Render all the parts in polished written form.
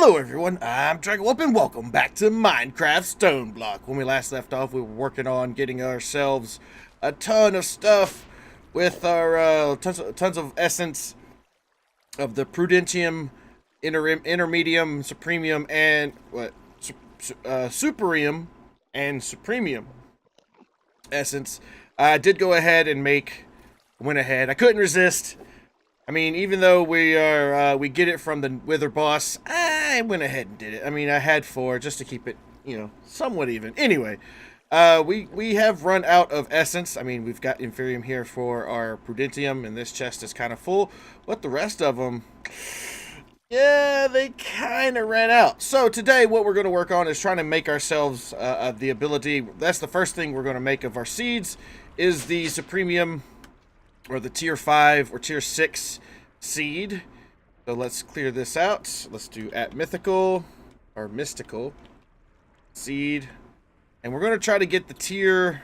Hello everyone, I'm Draconian and welcome back to Minecraft StoneBlock. When we last left off, we were working on getting ourselves a ton of stuff with our tons of essence of the Prudentium, Intermedium, Supremium, and Superium and Supremium essence. I did go ahead and went ahead. I couldn't resist. I mean, even though we get it from the Wither boss, I went ahead and did it. I mean, I had 4 just to keep it, somewhat even. Anyway, we have run out of essence. I mean, we've got Inferium here for our Prudentium, and this chest is kind of full. But the rest of them, yeah, they kind of ran out. So today, what we're going to work on is trying to make ourselves the ability. That's the first thing we're going to make of our seeds is the Supremium, or the tier 5 or tier 6 seed. So let's clear this out. Let's do at mythical or mystical seed. And we're going to try to get the tier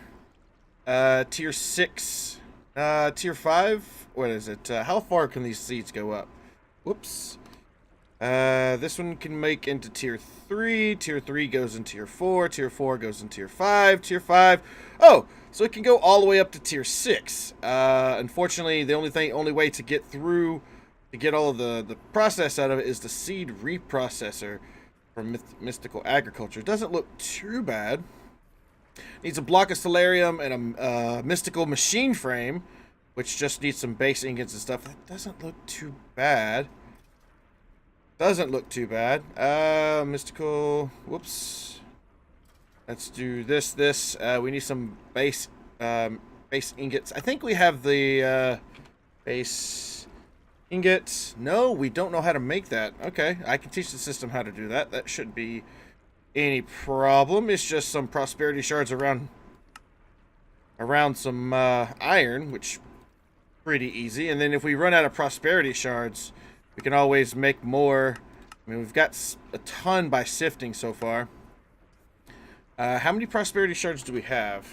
6, tier 5. What is it? How far can these seeds go up? Whoops. This one can make into tier 3. Tier 3 goes into tier 4. Tier 4 goes into tier 5. Tier 5. Oh! So it can go all the way up to tier 6. Unfortunately, the only way to get through, to get all of the process out of it is the seed reprocessor from Mystical Agriculture. It doesn't look too bad. Needs a block of Solarium and a mystical machine frame, which just needs some base ingots and stuff. That doesn't look too bad. Doesn't look too bad. Mystical, whoops. Let's do this. We need some base ingots. I think we have the base ingots. No, we don't know how to make that. Okay, I can teach the system how to do that. That shouldn't be any problem. It's just some prosperity shards around some iron, which pretty easy. And then if we run out of prosperity shards, we can always make more. I mean, we've got a ton by sifting so far. How many prosperity shards do we have?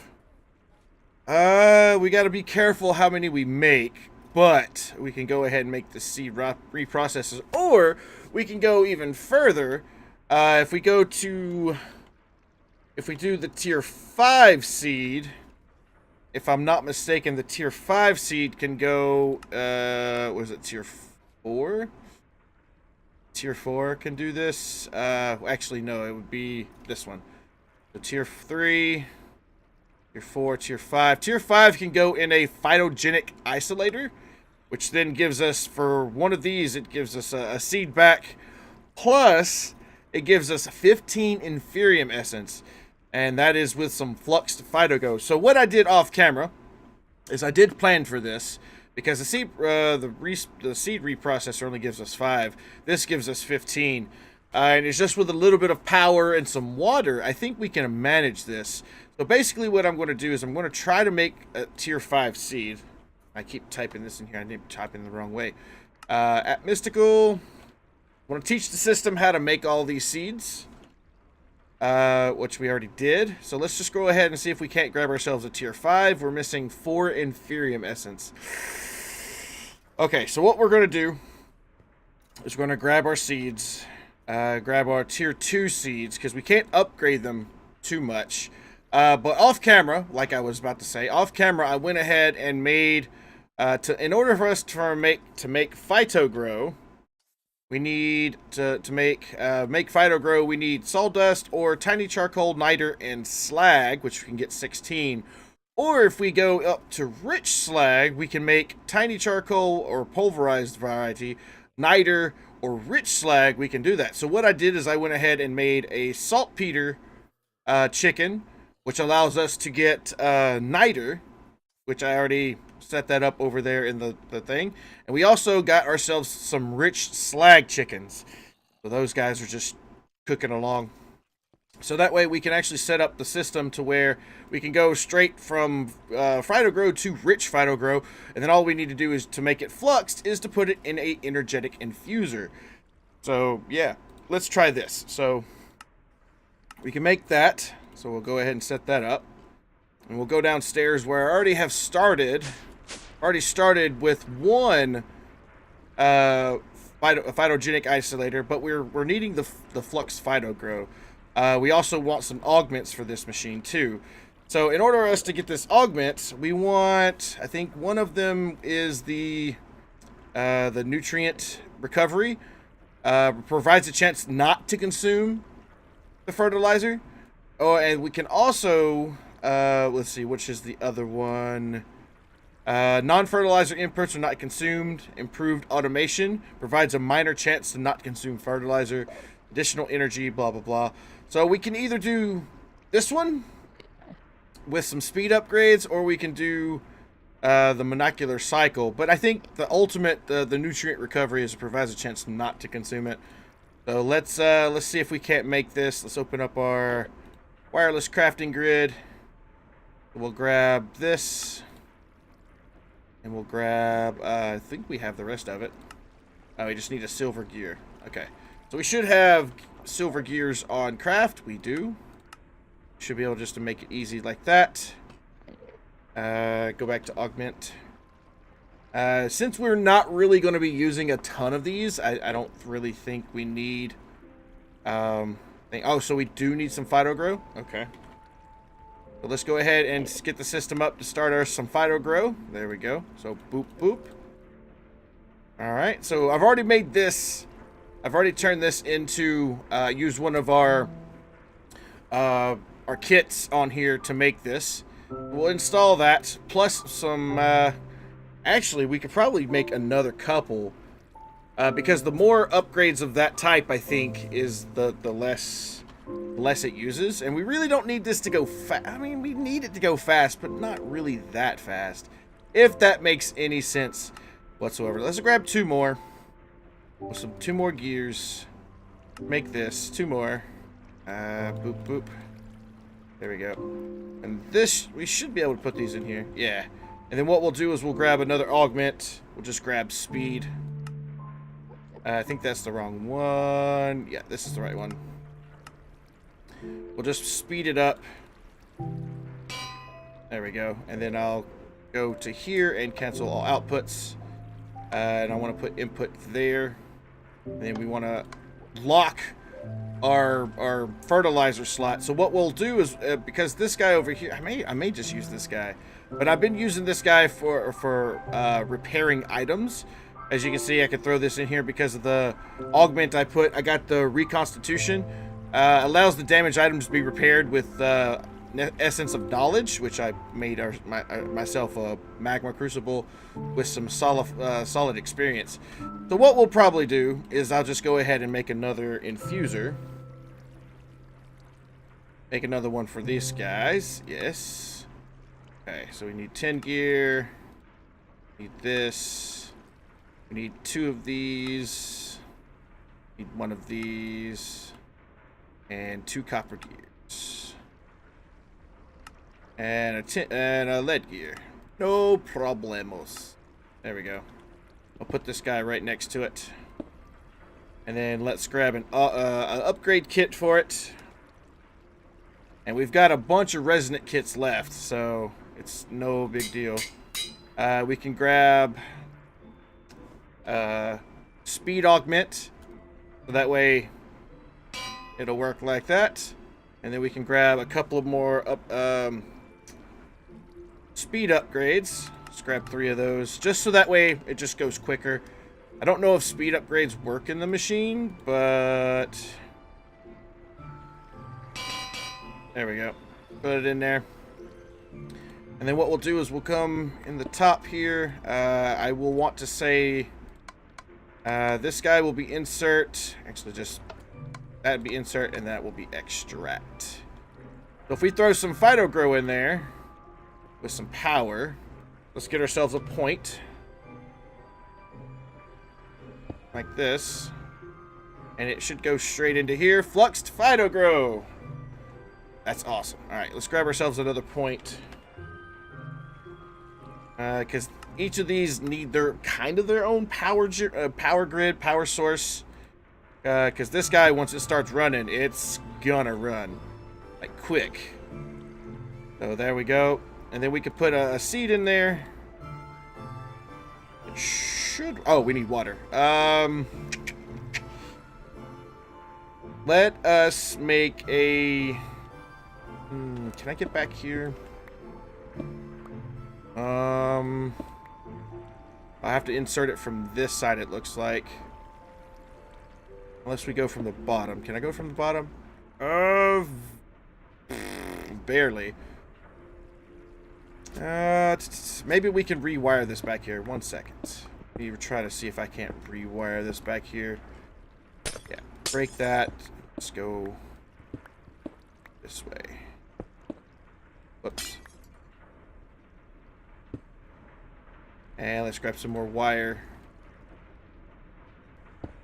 We got to be careful how many we make, but we can go ahead and make the seed reprocessors, or we can go even further. If we do the tier 5 seed, if I'm not mistaken, the tier 5 seed can go, was it tier 4? Tier 4 can do this. Actually, no, it would be this one. So tier 3, tier 4, tier 5. Tier 5 can go in a phytogenic isolator, which then gives us, for one of these, it gives us a seed back, plus it gives us 15 Inferium essence, and that is with some fluxed phytogo. So what I did off camera is I did plan for this, because the seed reprocessor only gives us 5. This gives us 15. And it's just with a little bit of power and some water, I think we can manage this. So basically what I'm going to do is I'm going to try to make a tier 5 seed. I keep typing this in here. I need to type in the wrong way. At Mystical, I want to teach the system how to make all these seeds. Which we already did. So let's just go ahead and see if we can't grab ourselves a tier 5. We're missing 4 Inferium essence. Okay, so what we're going to do is we're going to grab our seeds. Grab our tier 2 seeds, because we can't upgrade them too much. But off camera, like I was about to say, off camera I went ahead and made, in order for us to make phyto grow, we need to make phyto grow, we need sawdust or tiny charcoal, niter, and slag, which we can get 16. Or if we go up to rich slag, we can make tiny charcoal or pulverized variety, niter, or rich slag. We can do that. So what I did is I went ahead and made a saltpeter chicken, which allows us to get niter, which I already set that up over there in the thing. And we also got ourselves some rich slag chickens. So those guys are just cooking along. So that way we can actually set up the system to where we can go straight from phytogrow to rich phytogrow, and then all we need to do is to make it fluxed is to put it in a energetic infuser. So yeah, let's try this. So we can make that. So we'll go ahead and set that up, and we'll go downstairs where I already have started. Already started with one phytogenic isolator, but we're needing the flux phyto grow. We also want some augments for this machine too. So in order for us to get this augment, we want, I think one of them is the nutrient recovery. Provides a chance not to consume the fertilizer. Oh, and we can also, let's see, which is the other one? Non-fertilizer inputs are not consumed. Improved automation provides a minor chance to not consume fertilizer. Additional energy, blah, blah, blah. So we can either do this one with some speed upgrades, or we can do the monocular cycle. But I think the ultimate, the nutrient recovery, is it provides a chance not to consume it. So let's see if we can't make this. Let's open up our wireless crafting grid. We'll grab this. And we'll grab, I think we have the rest of it. Oh, we just need a silver gear. Okay. So we should have silver gears on craft. We do. Should be able just to make it easy like that. Go back to augment. Since we're not really going to be using a ton of these, I don't really think we need... oh, so we do need some phyto grow? Okay. So let's go ahead and get the system up to start some phyto grow. There we go. So boop, boop. Alright, so I've already made this. I've already turned this into, used one of our kits on here to make this. We'll install that, plus some, actually, we could probably make another couple, because the more upgrades of that type, I think, is the less it uses. And we really don't need this to go fast. I mean, we need it to go fast, but not really that fast, if that makes any sense whatsoever. Let's grab two more. Two more gears. Make this. Two more. Boop, boop. There we go. And this, we should be able to put these in here. Yeah. And then what we'll do is we'll grab another augment. We'll just grab speed. I think that's the wrong one. Yeah, this is the right one. We'll just speed it up. There we go. And then I'll go to here and cancel all outputs. And I want to put input there. And then we want to lock our fertilizer slot. So what we'll do is, because this guy over here, I may just use this guy, but I've been using this guy for repairing items. As you can see, I can throw this in here because of the augment I put. I got the reconstitution. Allows the damaged items to be repaired with Essence of Knowledge, which I made myself a magma crucible with some solid experience. So what we'll probably do is I'll just go ahead and make another infuser. Make another one for these guys. Yes. Okay, so we need 10 gear. Need this. We need 2 of these. Need 1 of these. And 2 copper gears. And a lead gear. No problemos. There we go. I'll put this guy right next to it. And then let's grab an upgrade kit for it. And we've got a bunch of resonant kits left, so it's no big deal. We can grab speed augment. So that way it'll work like that. And then we can grab a couple of more speed upgrades. Let's grab 3 of those, just so that way it just goes quicker. I don't know if speed upgrades work in the machine, but there we go. Put it in there. And then what we'll do is we'll come in the top here. I will want to say this guy will be insert. Actually, just that would be insert, and that will be extract. So if we throw some phyto grow in there with some power, let's get ourselves a point like this, and it should go straight into here. Fluxed phyto grow. That's awesome. All right, let's grab ourselves another point, because each of these need their own power grid, power source. Because this guy, once it starts running, it's gonna run like quick. So there we go. And then we could put a seed in there. should... Oh, we need water. Let us make a... can I get back here? I have to insert it from this side, it looks like. Unless we go from the bottom. Can I go from the bottom? Barely. Maybe we can rewire this back here. 1 second. Let me try to see if I can't rewire this back here. Yeah, break that. Let's go this way. Whoops. And let's grab some more wire.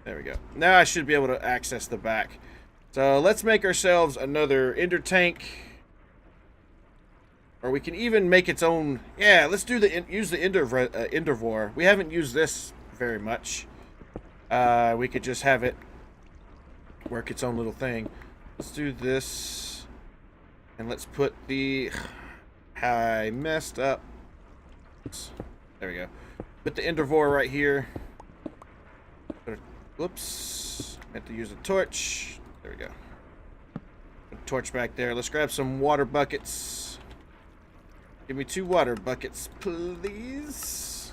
There we go. Now I should be able to access the back. So let's make ourselves another ender tank. Or we can even make its own... Yeah, let's do use the Endervor. We haven't used this very much. We could just have it work its own little thing. Let's do this. And let's put the... I messed up. There we go. Put the Endervor right here. Whoops. Meant to use a torch. There we go. Put a torch back there. Let's grab some water buckets. Give me 2 water buckets, please.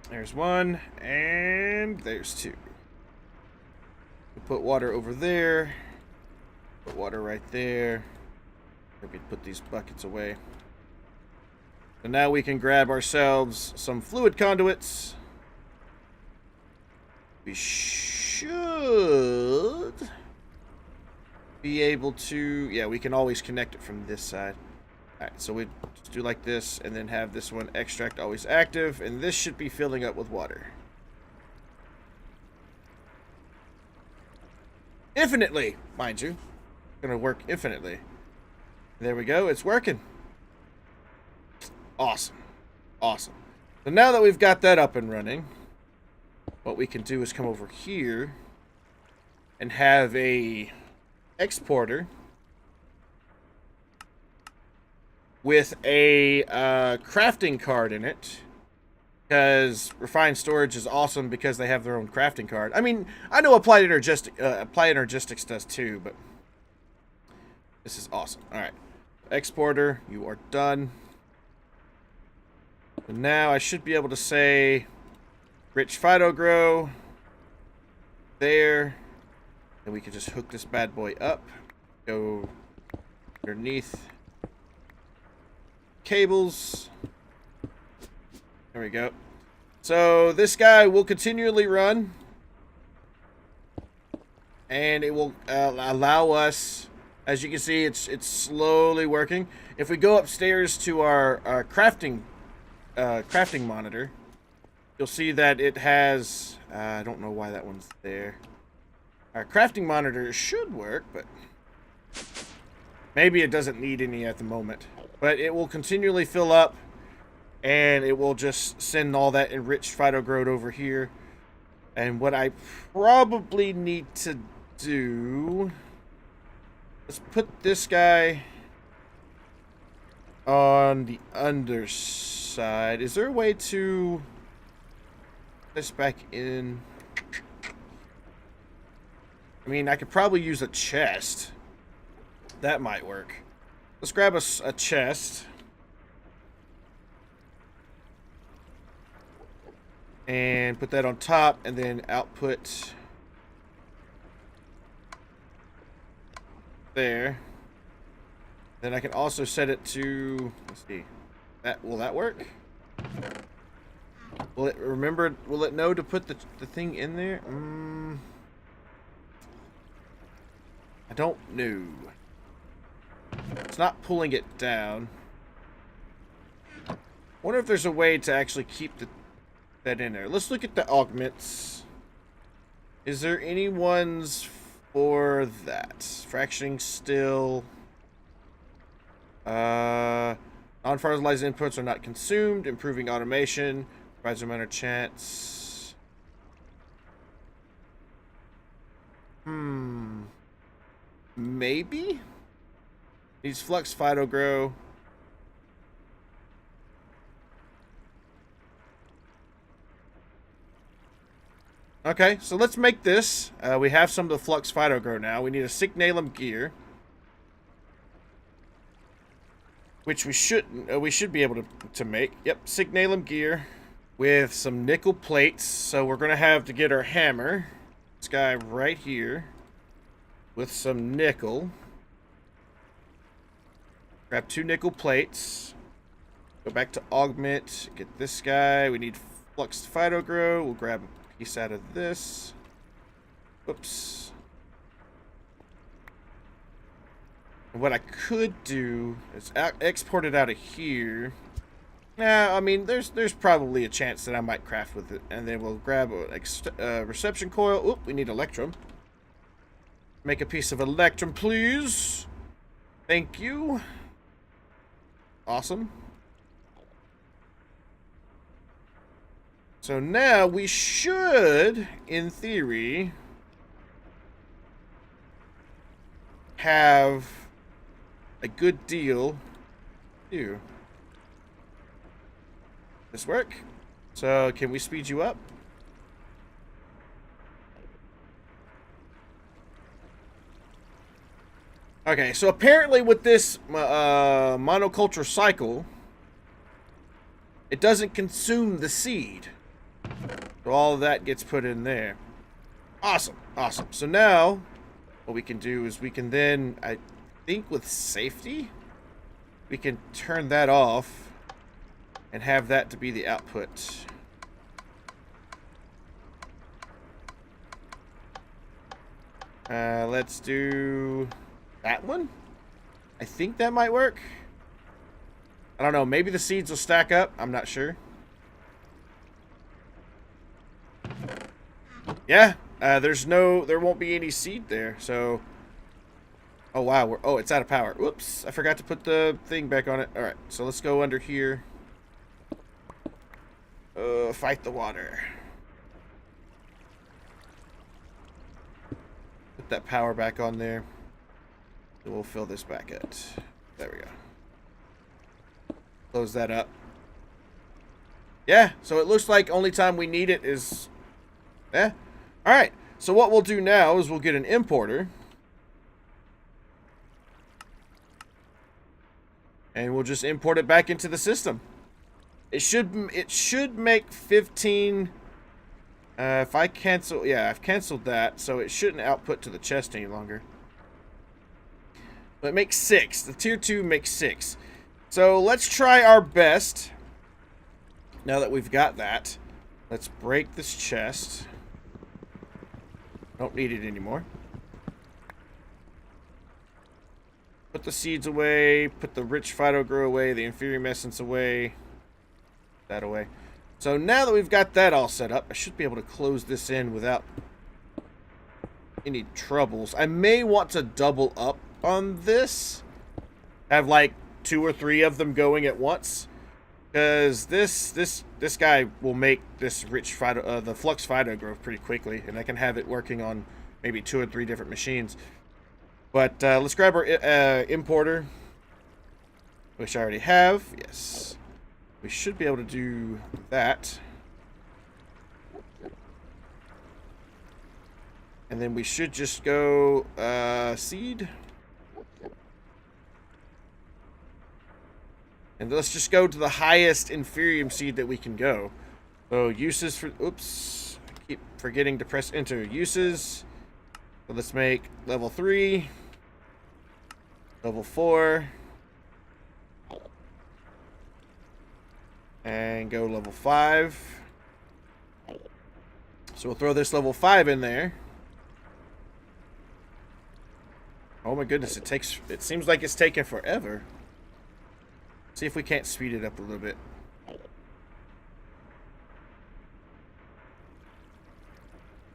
There's 1, and there's 2. We'll put water over there. Put water right there. We can put these buckets away. So now we can grab ourselves some fluid conduits. We should be able to... Yeah, we can always connect it from this side. Alright, so we just do like this, and then have this one extract always active, and this should be filling up with water. Infinitely, mind you. Gonna work infinitely. There we go, it's working. Awesome. Awesome. So now that we've got that up and running, what we can do is come over here and have a exporter with a crafting card in it, because refined storage is awesome because they have their own crafting card. I mean, I know applied energistics does too, but this is awesome. All right, exporter, you are done. And now I should be able to say rich phyto grow there. And we can just hook this bad boy up. Go underneath cables. There we go. So this guy will continually run. And it will allow us, as you can see, it's slowly working. If we go upstairs to our crafting monitor, you'll see that it has... I don't know why that one's there. Our crafting monitor should work, but maybe it doesn't need any at the moment. But it will continually fill up, and it will just send all that enriched phytogrowth over here. And what I probably need to do... Let's put this guy on the underside. Is there a way to... this back in? I mean, I could probably use a chest. That might work. Let's grab a chest. And put that on top, and then output there. Then I can also set it to, let's see, will that work? Will it know to put the thing in there? I don't know. It's not pulling it down. I wonder if there's a way to actually keep that in there. Let's look at the augments. Is there any ones for that? Fractioning still. Non-fertilized inputs are not consumed. Improving automation. Provides a minor chance. Maybe? Needs flux phytogrow. Okay, so let's make this. We have some of the Flux Phytogrow now. We need a Signalum gear, which we should be able to make. Yep, Signalum gear with some nickel plates. So we're gonna have to get our hammer, this guy right here, with some nickel. Grab 2 nickel plates. Go back to Augment. Get this guy. We need Flux Phytogrow. We'll grab a piece out of this. Whoops. And what I could do is export it out of here. Nah, I mean, there's probably a chance that I might craft with it. And then we'll grab a reception coil. Oop, we need Electrum. Make a piece of Electrum, please. Thank you. Awesome. So now we should, in theory, have a good deal. Ew. This work? So can we speed you up? Okay, so apparently with this monoculture cycle, it doesn't consume the seed. So all of that gets put in there. Awesome, awesome. So now, what we can do is we can then, I think with safety, we can turn that off and have that to be the output. Let's do that one. I think that might work. I don't know. Maybe the seeds will stack up. I'm not sure. Yeah. There won't be any seed there. So. Oh wow. Oh, it's out of power. Whoops. I forgot to put the thing back on it. All right. So let's go under here. Fight the water. Put that power back on there. And we'll fill this back up. There we go. Close that up. Yeah, so it looks like only time we need it is... Yeah. Alright, so what we'll do now is we'll get an importer. And we'll just import it back into the system. It should make 15... if I cancel... Yeah, I've canceled that, so it shouldn't output to the chest any longer. But it makes 6. The tier 2 makes 6. So let's try our best. Now that we've got that, let's break this chest. Don't need it anymore. Put the seeds away. Put the rich Phytogrow away. The Inferium Essence away. That away. So now that we've got that all set up, I should be able to close this in without any troubles. I may want to double up on this. Have like 2 or 3 of them going at once. Because this guy will make this rich the Flux Phytogrow pretty quickly. And I can have it working on maybe 2 or 3 different machines. But let's grab our importer. Which I already have. Yes. We should be able to do that. And then we should just go seed. And let's just go to the highest Inferium seed that we can go. So uses for... Oops. I keep forgetting to press enter. Uses. So let's make level 3. Level 4. And go level 5. So we'll throw this level 5 in there. Oh my goodness, it seems like it's taking forever. See if we can't speed it up a little bit.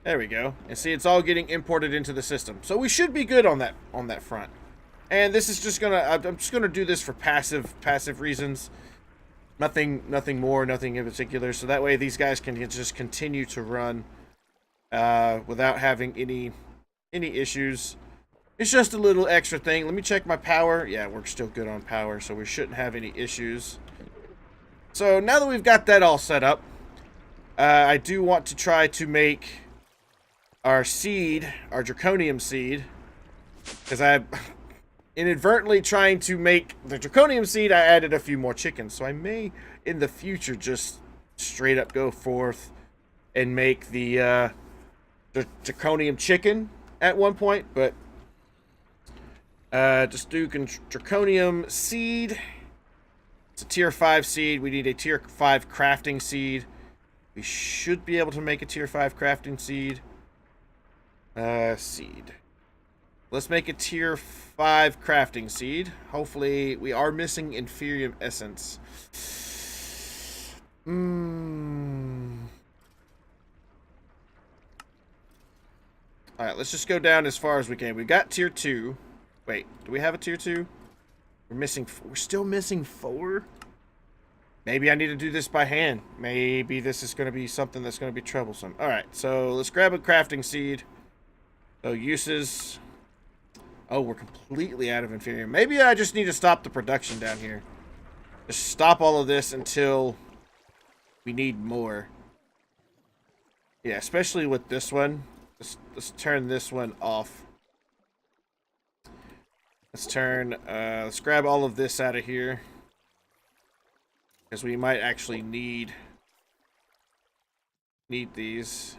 There we go. And see, it's all getting imported into the system. So we should be good on that front. And this is just gonna, I'm just gonna do this for passive reasons. Nothing more, nothing in particular. So that way these guys can just continue to run without having any issues. It's just a little extra thing. Let me check my power. Yeah, we're still good on power, so we shouldn't have any issues. So now that we've got that all set up, I do want to try to make our seed, our Draconium seed, because I inadvertently trying to make the Draconium seed, I added a few more chickens. So I may, in the future, just straight up go forth and make the Draconium chicken at one point. But just do Draconium seed. It's a tier 5 seed. We need a tier 5 crafting seed. We should be able to make a tier 5 crafting seed. Seed. Let's make a tier 5 crafting seed. Hopefully, we are missing Inferium Essence. Alright, let's just go down as far as we can. We got tier 2. Wait, do we have a tier 2? We're still missing 4? Maybe I need to do this by hand. Maybe this is going to be something that's going to be troublesome. Alright, so let's grab a crafting seed. So uses... Oh, we're completely out of Inferium. Maybe I just need to stop the production down here. Just stop all of this until we need more. Yeah, especially with this one. Let's turn this one off. Let's grab all of this out of here. Because we might actually need these.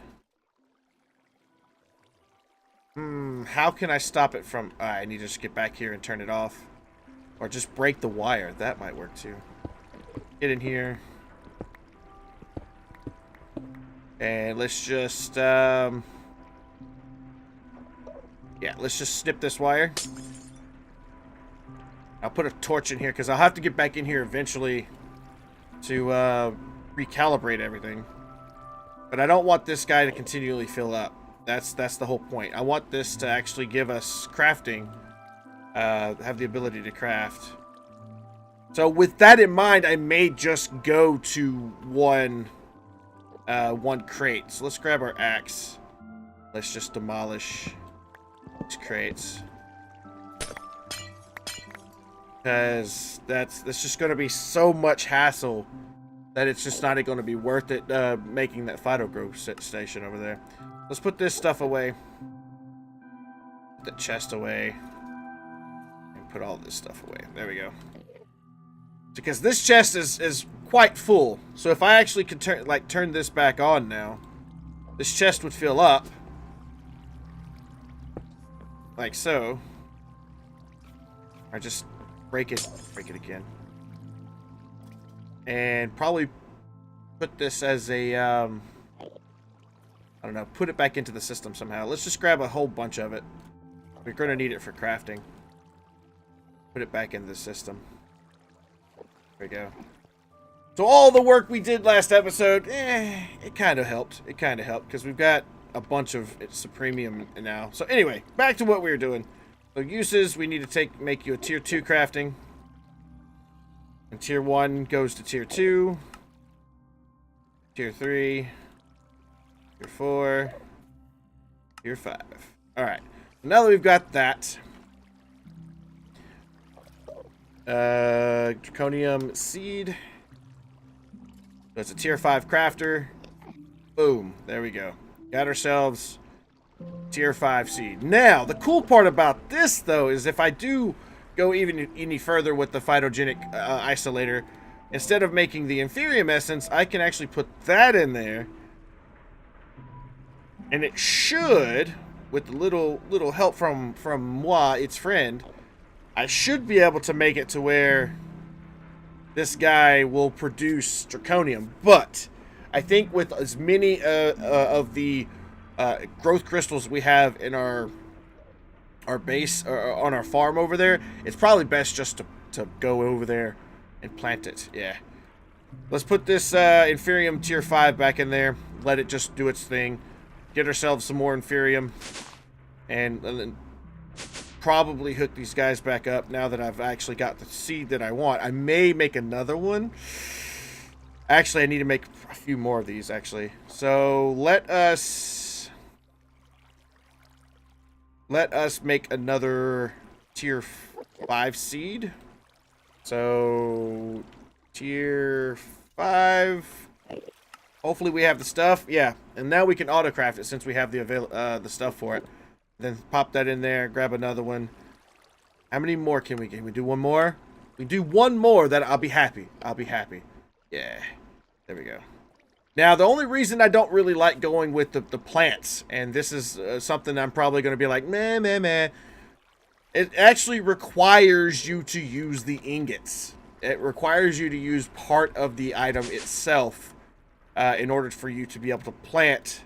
How can I stop it from... I need to just get back here and turn it off. Or just break the wire. That might work too. Get in here. And let's just... yeah, let's just snip this wire. I'll put a torch in here because I'll have to get back in here eventually to recalibrate everything. But I don't want this guy to continually fill up. That's the whole point. I want this to actually give us crafting. Have the ability to craft. So with that in mind, I may just go to one crate. So let's grab our axe. Let's just demolish these crates. Because that's just going to be so much hassle that it's just not going to be worth it making that phyto grow station over there. Let's put this stuff away. Put the chest away. And put all this stuff away. There we go. Because this chest is quite full. So if I actually could turn this back on now, this chest would fill up. Like so. Or just break it again. And probably put this as a, I don't know, put it back into the system somehow. Let's just grab a whole bunch of it. We're going to need it for crafting. Put it back into the system. There we go. So all the work we did last episode, it kind of helped. It kind of helped because we've got a bunch of Supremium now. So anyway, back to what we were doing. So uses, we need to make you a tier 2 crafting. And tier 1 goes to tier 2. Tier 3. Tier 4. Tier 5. Alright. Now that we've got that. Draconium seed. So it's a tier 5 crafter. Boom. There we go. Got ourselves tier 5 seed. Now, the cool part about this, though, is if I do go even any further with the phytogenic isolator, instead of making the Inferium Essence, I can actually put that in there. And it should, with a little help from moi, its friend, I should be able to make it to where this guy will produce Draconium. But I think with as many of the growth crystals we have in our base or on our farm over there, it's probably best just to go over there and plant it. Yeah. Let's put this Inferium tier 5 back in there. Let it just do its thing. Get ourselves some more Inferium. And then probably hook these guys back up now that I've actually got the seed that I want. I may make another one. Actually, I need to make a few more of these, actually. So let us make another tier 5 seed. So tier 5. Hopefully we have the stuff. Yeah, and now we can auto-craft it since we have the stuff for it. Then pop that in there, grab another one. How many more can we get? Can we do one more? We do one more, that I'll be happy. I'll be happy. Yeah, there we go. Now, the only reason I don't really like going with the plants, and this is something I'm probably going to be like, meh, meh, meh. It actually requires you to use the ingots. It requires you to use part of the item itself in order for you to be able to plant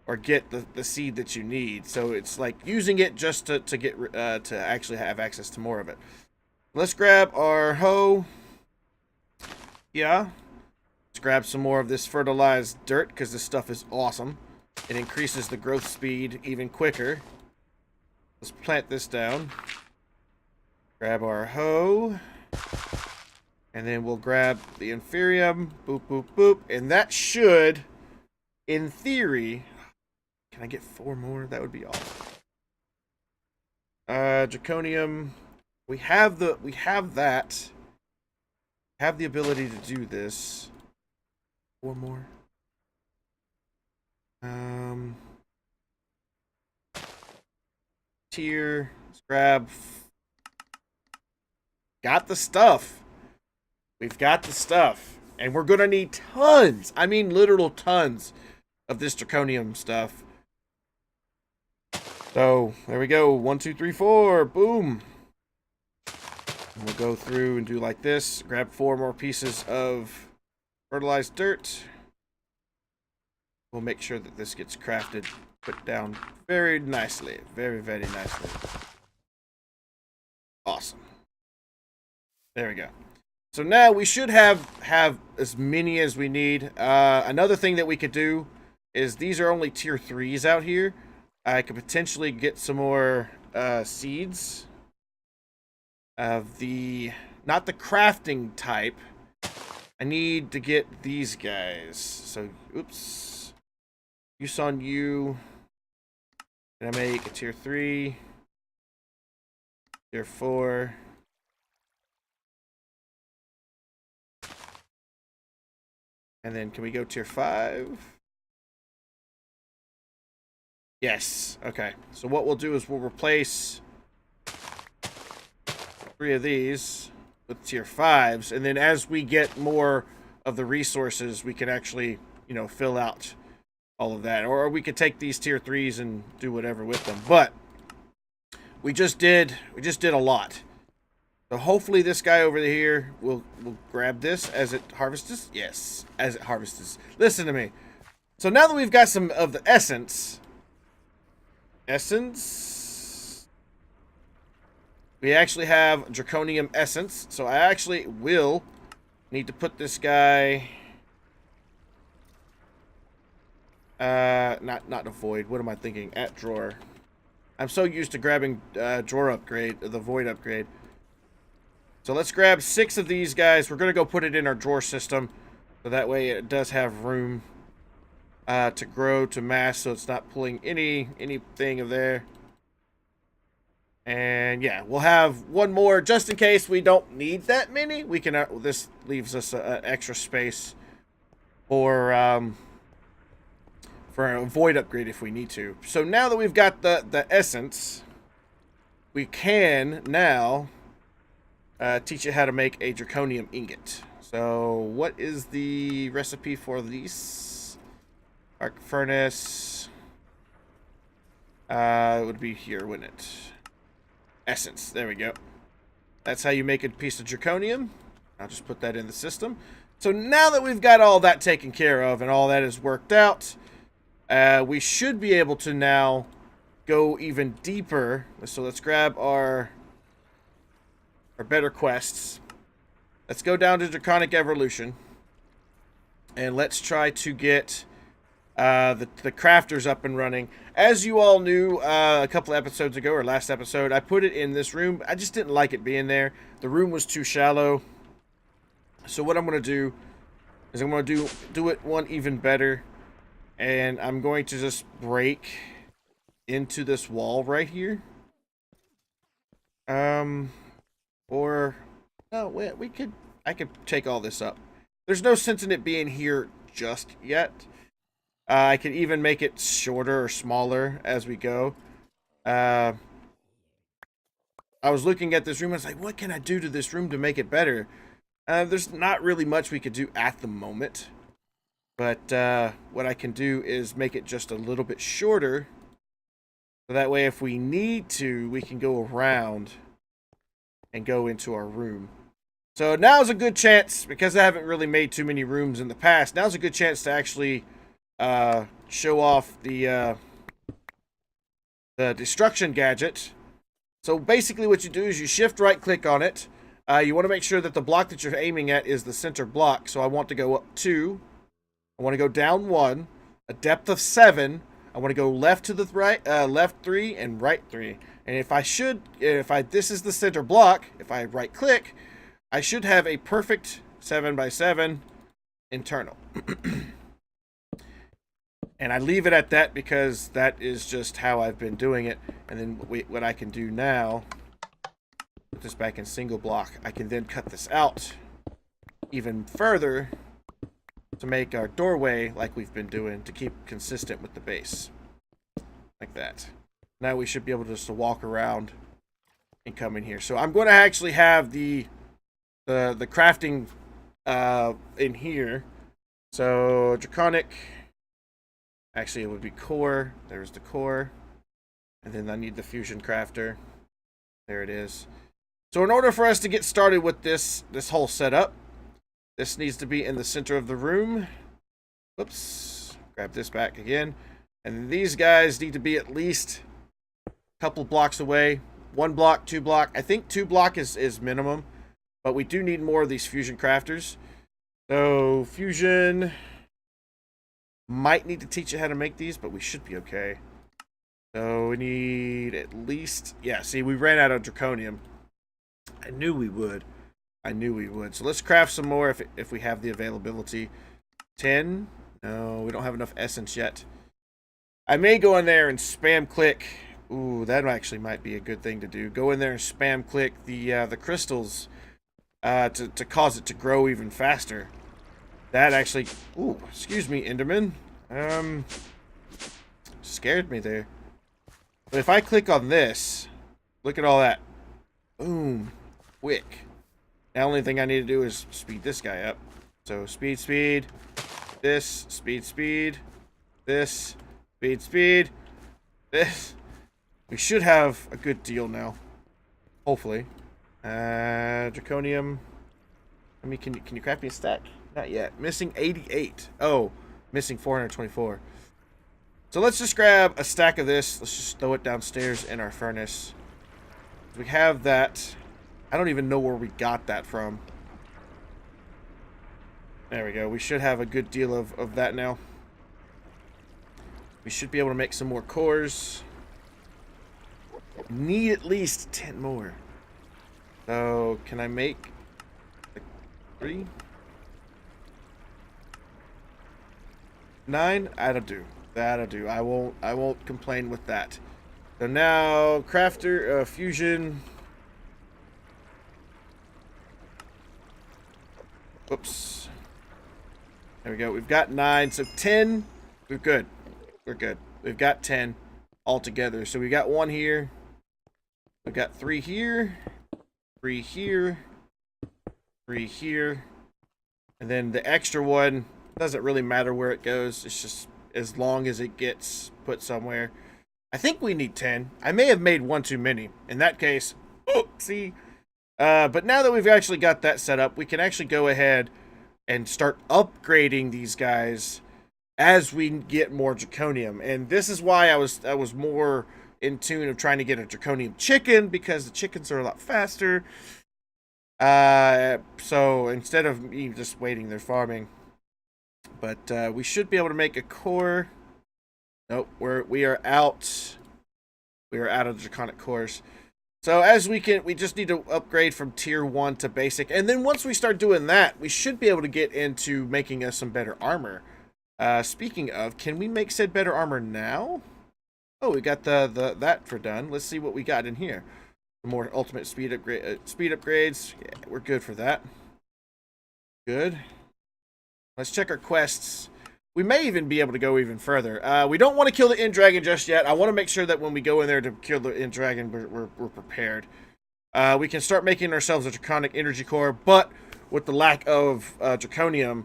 or get the seed that you need. So it's like using it just to get to actually have access to more of it. Let's grab our hoe. Yeah. Let's grab some more of this fertilized dirt because this stuff is awesome. It increases the growth speed even quicker. Let's plant this down. Grab our hoe. And then we'll grab the Inferium. Boop, boop, boop. And that should, in theory... Can I get 4 more? That would be awesome. Draconium. We have that. We have the ability to do this. 4 more. Tier. Let's grab. Got the stuff. We've got the stuff. And we're gonna need tons. I mean literal tons of this Draconium stuff. So, there we go. 1, 2, 3, 4. Boom. And we'll go through and do like this. Grab 4 more pieces of fertilized dirt. We'll make sure that this gets crafted, put down very nicely. Very, very nicely. Awesome. There we go. So now we should have as many as we need. Another thing that we could do is these are only tier 3s out here. I could potentially get some more seeds of the, not the crafting type. I need to get these guys. So, oops. Use on you. Can I make a tier 3? Tier 4. And then can we go tier 5? Yes. Okay. So what we'll do is we'll replace 3 of these with tier 5s, and then as we get more of the resources, we can actually, you know, fill out all of that, or we could take these tier 3s and do whatever with them. But we just did a lot. So hopefully this guy over here will grab this as it harvests. Yes, as it harvests. Listen to me. So now that we've got some of the essence. We actually have Draconian Essence, so I actually will need to put this guy not a void. What am I thinking? At drawer. I'm so used to grabbing drawer upgrade, the void upgrade. So let's grab 6 of these guys. We're gonna go put it in our drawer system, so that way it does have room to grow to mass, so it's not pulling anything of there. And yeah, we'll have 1 more just in case we don't need that many. We can this leaves us an extra space for a void upgrade if we need to. So now that we've got the essence, we can now teach you how to make a Draconium ingot. So what is the recipe for these? Arc furnace. It would be here, wouldn't it? Essence. There we go. That's how you make a piece of Draconium. I'll just put that in the system. So now that we've got all that taken care of and all that is worked out, we should be able to now go even deeper. So let's grab our better quests. Let's go down to Draconic Evolution. And let's try to get the crafters up and running. As you all knew a couple episodes ago, or last episode, I put it in this room. I just didn't like it being there. The room was too shallow. So what I'm going to do is I'm going to do it one even better. And I'm going to just break into this wall right here. Or no, I could take all this up. There's no sense in it being here just yet. I can even make it shorter or smaller as we go. I was looking at this room, and I was like, what can I do to this room to make it better? There's not really much we could do at the moment. But what I can do is make it just a little bit shorter. So that way, if we need to, we can go around and go into our room. So now's a good chance, because I haven't really made too many rooms in the past, now's a good chance to actually show off the destruction gadget. So basically what you do is you shift right click on it. You want to make sure that the block that you're aiming at is the center block. So I want to go up 2. I want to go down 1. A depth of 7. I want to go left to the right, left 3 and right 3. And this is the center block, if I right click, I should have a perfect 7x7 internal. And I leave it at that because that is just how I've been doing it. And then what I can do now, put this back in single block, I can then cut this out even further to make our doorway like we've been doing to keep consistent with the base. Like that. Now we should be able just to walk around and come in here. So I'm going to actually have the crafting in here. So Draconic, actually it would be core. There's the core. And then I need the fusion crafter. There it is. So in order for us to get started with this whole setup, this needs to be in the center of the room. Whoops. Grab this back again. And these guys need to be at least a couple blocks away. 1 block, 2 block. I think 2 block is minimum. But we do need more of these fusion crafters. So fusion, might need to teach you how to make these, but we should be okay. So we need at least, yeah, see, we ran out of Draconium. I knew we would. I knew we would. So let's craft some more if we have the availability. 10. No, we don't have enough essence yet. I may go in there and spam click. Ooh, that actually might be a good thing to do. Go in there and spam click the crystals to cause it to grow even faster. That actually, ooh, excuse me, Enderman. Scared me there. But if I click on this, look at all that. Boom, quick. The only thing I need to do is speed this guy up. So speed, this, speed, this, speed, this. We should have a good deal now. Hopefully. Draconium. I mean, can you craft me a stack? Not yet. Missing 88. Oh, missing 424. So let's just grab a stack of this. Let's just throw it downstairs in our furnace. We have that. I don't even know where we got that from. There we go. We should have a good deal of that now. We should be able to make some more cores. Need at least 10 more. So, can I make 3? 9? That'll do. That'll do. I won't complain with that. So now, crafter, fusion. Oops. There we go. We've got 9. So 10. We're good. We're good. We've got 10 altogether. So we got 1 here. We've got 3 here. 3 here. 3 here. And then the extra one, doesn't really matter where it goes. It's just as long as it gets put somewhere. I think we need 10. I may have made 1 too many. In that case, oopsie. But now that we've actually got that set up, we can actually go ahead and start upgrading these guys as we get more Draconium. And this is why I was more in tune of trying to get a Draconium chicken, because the chickens are a lot faster. So instead of me just waiting, they're farming. But we should be able to make a core. Nope, we are out. We are out of the Draconic cores. So as we just need to upgrade from tier 1 to basic. And then once we start doing that, we should be able to get into making us some better armor. Speaking of, can we make said better armor now? Oh, we got that for done. Let's see what we got in here. More ultimate speed upgrades. Yeah, we're good for that. Good. Let's check our quests. we may even be able to go even further. We don't want to kill the end dragon just yet. I want to make sure that when we go in there to kill the end dragon, we're prepared. We can start making ourselves a draconic energy core, but with the lack of draconium,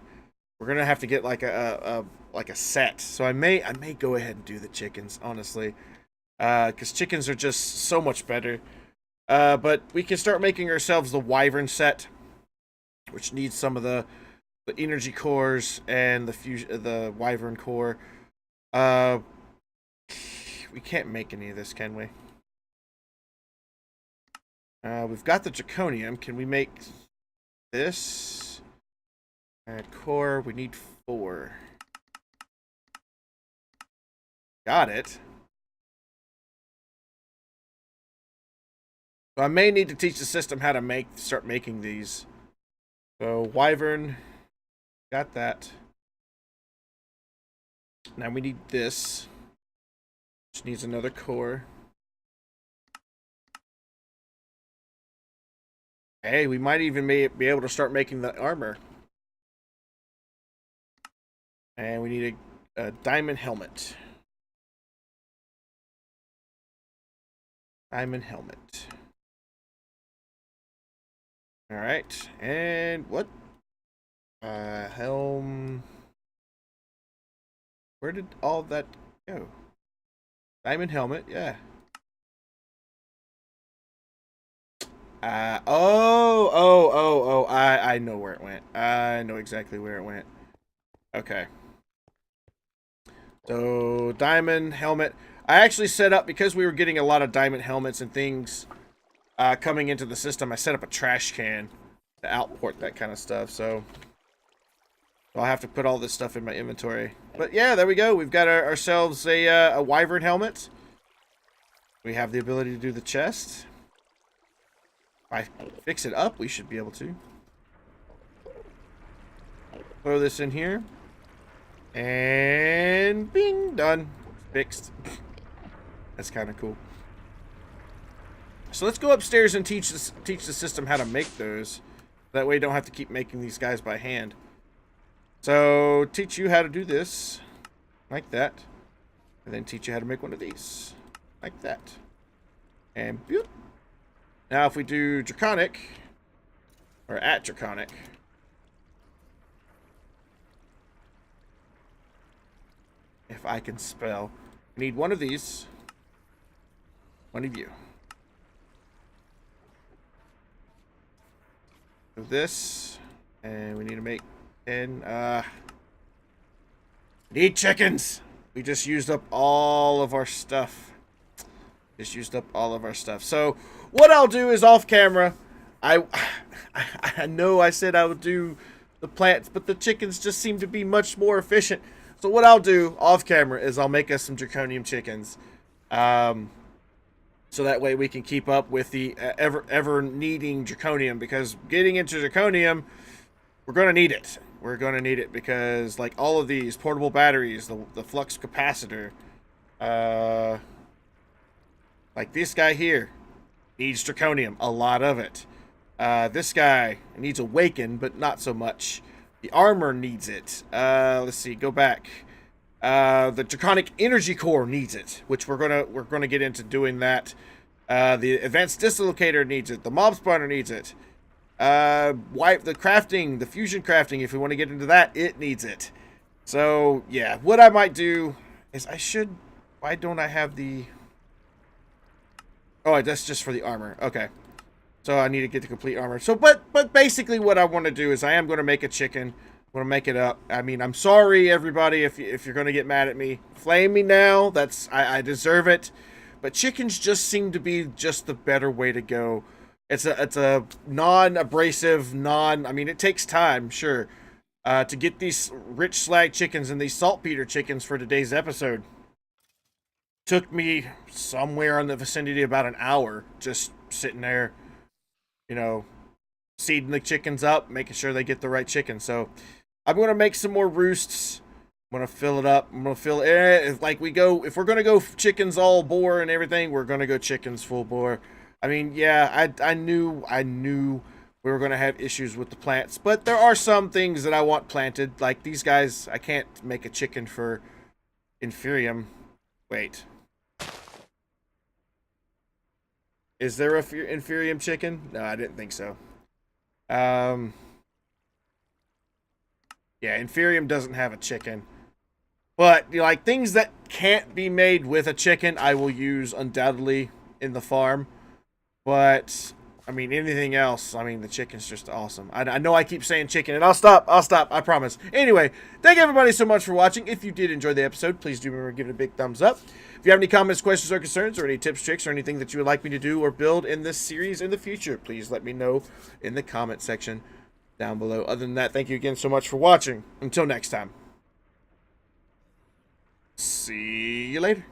we're gonna have to get like a set. So I may go ahead and do the chickens, honestly, because chickens are just so much better. But we can start making ourselves the wyvern set, which needs some of the energy cores and the wyvern core. We can't make any of this, can we? We've got the draconium. Can we make this? Core, we need 4. Got it. So I may need to teach the system how to start making these. So wyvern, got that. Now we need this, which needs another core. Hey, we might even be able to start making the armor. And we need a diamond helmet. Diamond helmet. Alright, and what? Helm. Where did all that go? Diamond helmet, yeah. I know where it went. I know exactly where it went. Okay. So, diamond helmet. I actually set up, because we were getting a lot of diamond helmets and things coming into the system, I set up a trash can to outport that kind of stuff, so I'll have to put all this stuff in my inventory. But yeah, there we go. We've got ourselves a wyvern helmet. We have the ability to do the chest. If I fix it up, we should be able to. Throw this in here. And bing, done. Fixed. That's kind of cool. So let's go upstairs and teach the system how to make those. That way you don't have to keep making these guys by hand. So teach you how to do this. Like that. And then teach you how to make one of these. Like that. And boop. Now if we do Draconic, or at Draconic, if I can spell, we need one of these, one of you. Do this, and we need to make 10, need chickens! We just used up all of our stuff. So, what I'll do is off camera, I know I said I would do the plants, but the chickens just seem to be much more efficient. So what I'll do off camera is I'll make us some draconium chickens. So that way we can keep up with the ever needing draconium, because getting into draconium, we're going to need it. We're going to need it because like all of these portable batteries, the flux capacitor, like this guy here needs draconium, a lot of it. This guy needs awaken, but not so much. The armor needs it. Let's see, go back. The draconic energy core needs it, which we're gonna get into doing that. The advanced dislocator needs it. The mob spawner needs it. The crafting, the fusion crafting, if we want to get into that, it needs it. So yeah, what I might do is why don't I have the? Oh, that's just for the armor. Okay. So I need to get the complete armor. So, but basically what I want to do is I am going to make a chicken. I'm going to make it up. I mean, I'm sorry, everybody, if you're going to get mad at me. Flame me now. I deserve it. But chickens just seem to be just the better way to go. It's a non-abrasive, I mean, it takes time, sure, to get these rich slag chickens and these saltpeter chickens for today's episode. Took me somewhere in the vicinity of about an hour just sitting there, you know, seeding the chickens up, making sure they get the right chicken. So I'm going to make some more roosts. I'm going to fill it up. I'm going to fill it. If we're going to go chickens all bore and everything, we're going to go chickens full bore. I mean, yeah, I knew we were going to have issues with the plants. But there are some things that I want planted. Like these guys, I can't make a chicken for Inferium. Wait. Is there a Inferium chicken? No, I didn't think so. Yeah, Inferium doesn't have a chicken. But, you know, like, things that can't be made with a chicken, I will use undoubtedly in the farm. But, I mean, anything else, I mean, the chicken's just awesome. I know I keep saying chicken, and I'll stop, I promise. Anyway, thank everybody so much for watching. If you did enjoy the episode, please do remember to give it a big thumbs up. If you have any comments, questions, or concerns, or any tips, tricks, or anything that you would like me to do or build in this series in the future, please let me know in the comment section down below. Other than that, thank you again so much for watching. Until next time. See you later.